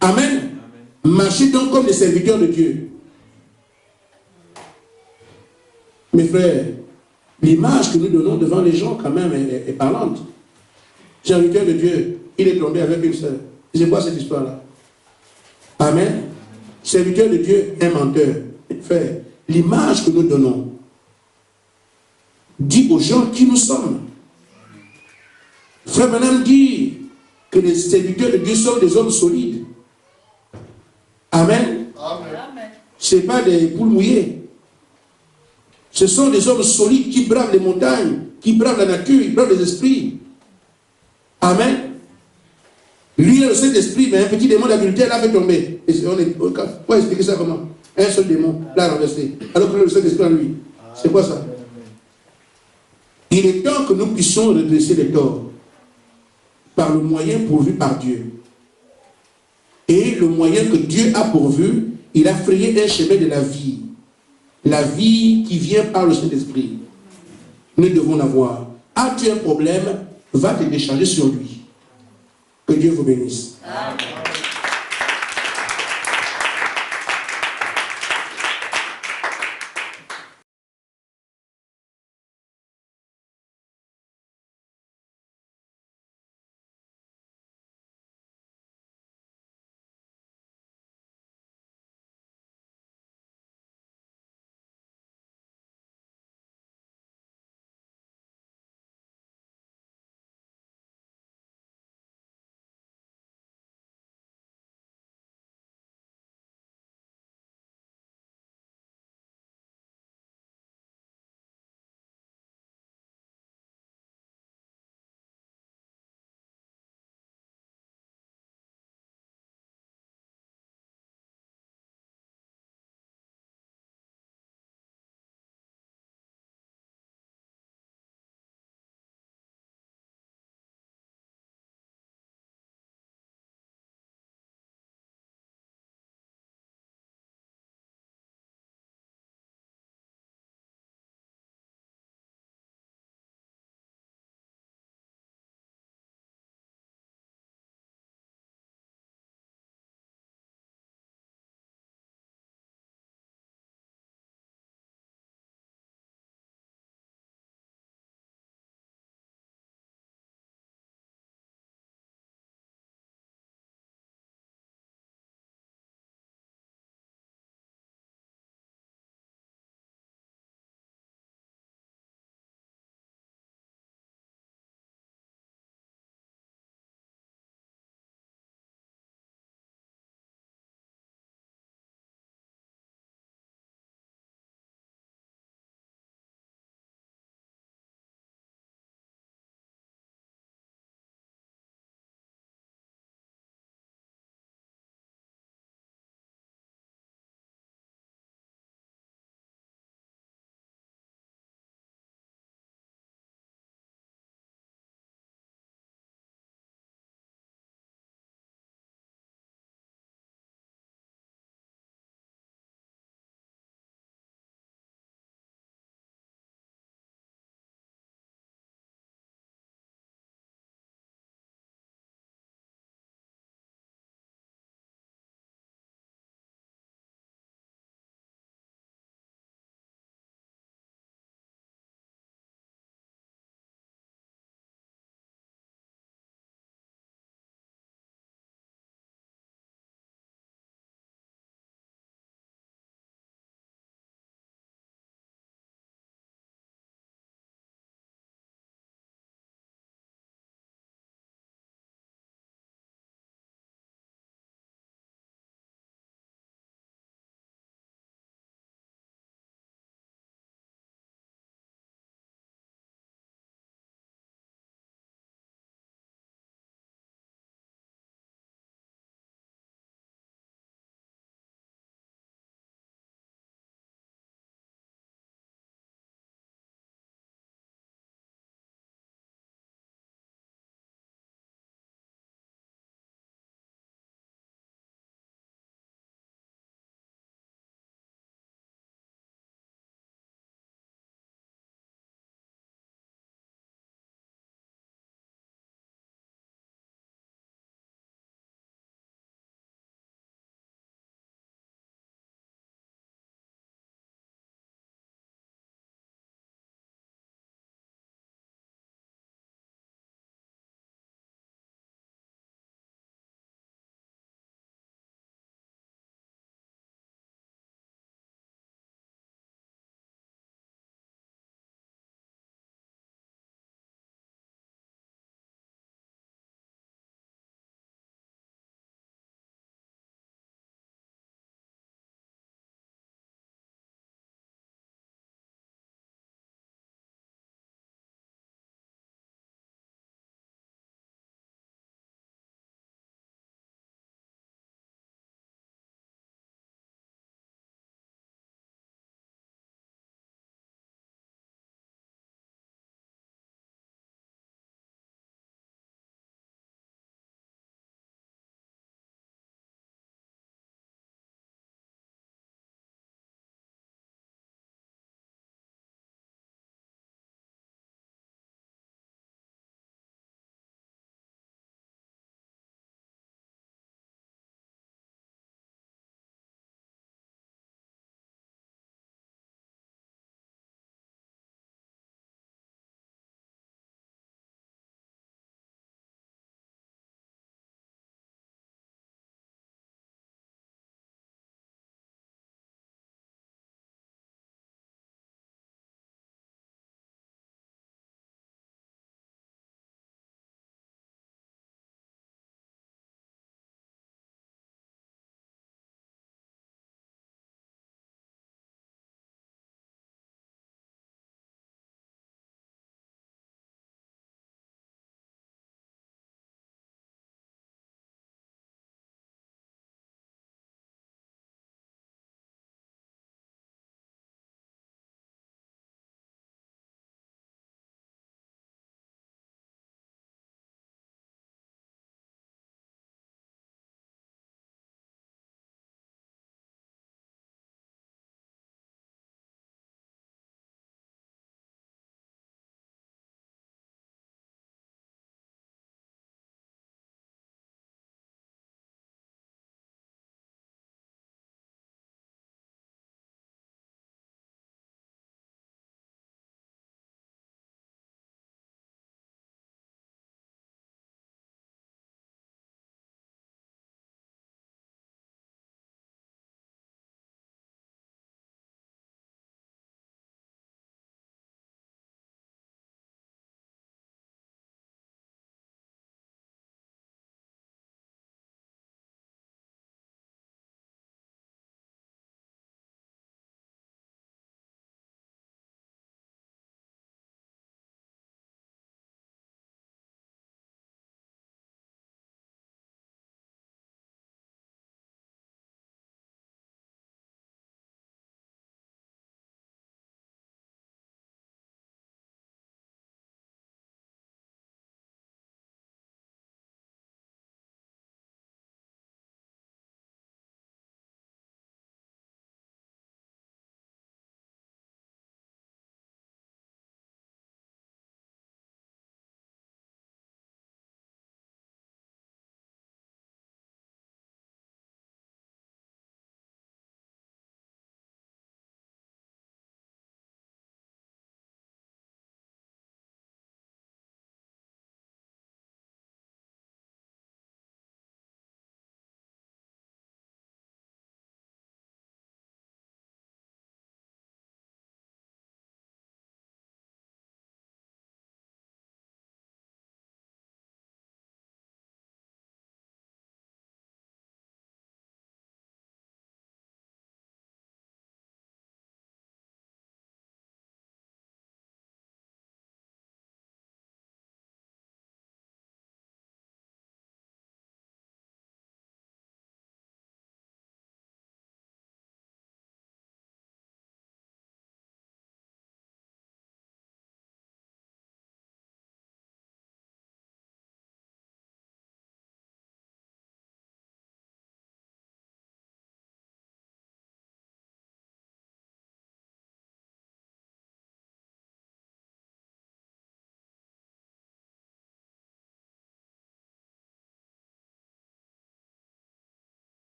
Amen. Marchez donc comme des serviteurs de Dieu. Mes frères, l'image que nous donnons devant les gens quand même est parlante. Serviteur de Dieu, il est tombé avec une sœur. C'est quoi cette histoire-là? Amen. Serviteur de Dieu, un menteur. Frère, l'image que nous donnons dit aux gens qui nous sommes. Frère Branham dit que les serviteurs de Dieu sont des hommes solides. Amen. Amen. Ce n'est pas des poules mouillées. Ce sont des hommes solides qui bravent les montagnes, qui bravent la nature, qui bravent les esprits. Amen. Lui, il a le Saint-Esprit, mais un petit démon d'adultère l'a fait tomber. Et on va expliquer ça comment? Un seul démon l'a renversé. Alors que le Saint-Esprit en lui. C'est quoi ça? Il est temps que nous puissions redresser les torts par le moyen pourvu par Dieu. Et le moyen que Dieu a pourvu, il a frayé un chemin de la vie. La vie qui vient par le Saint-Esprit. Nous devons l'avoir. As-tu un problème? Va te décharger sur lui. Que Dieu vous bénisse. Amen.